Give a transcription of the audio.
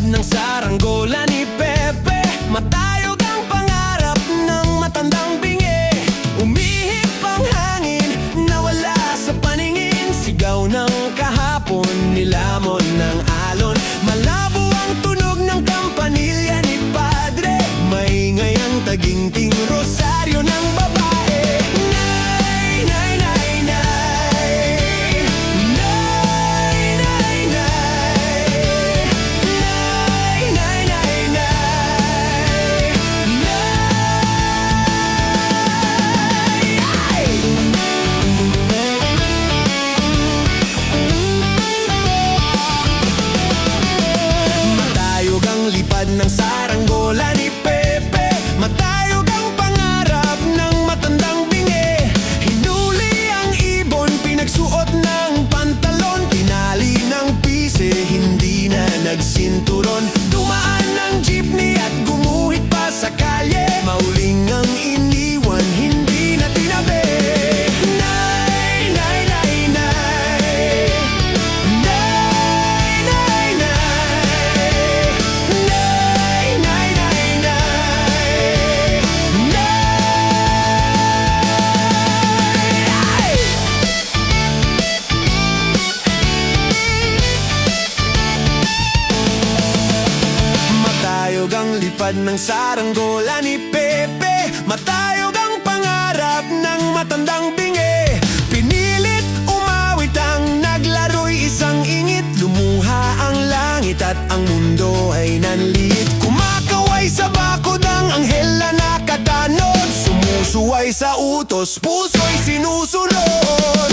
ng saranggola ni Pepe. Matayog ang pangarap ng matandang bingi. Umihip ang hangin, nawala sa paningin. Sigaw ng kahapon, nilamon ng alon. Malabo ang tunog ng kampanilya ni Padre. Maingay ang taginting rosaryo ng babae. Nay, nay, nay, nay. Nay, nay, nay. Nay, nay, nay, nay. Nay. Matayog ang lipad ng saranggola ni Pepe. Matayog ang pangarap ng matandang bingi. Hinuli ang ibon, pinagsuot ng pantalon. Tinali ng pise, hindi na nagsinturon. Dumaan ng jeepney at gumuhit pa sa kalye. Mauling ang iniwan, hindi na tinabi. Nay, nay, nay, nay. Nay, nay, nay. Nay, nay, nay, nay. Nay. Matayog ang lipad ng saranggola ni Pepe. Matayog ang pangarap ng matandang bingi. Pinilit umawit ang naglaro'y isang ingit. Lumuha ang langit at ang mundo ay nanliit. Kumakaway sa bakod ang anghel na nakatanod. Sumusuway sa utos, puso'y sinusunod.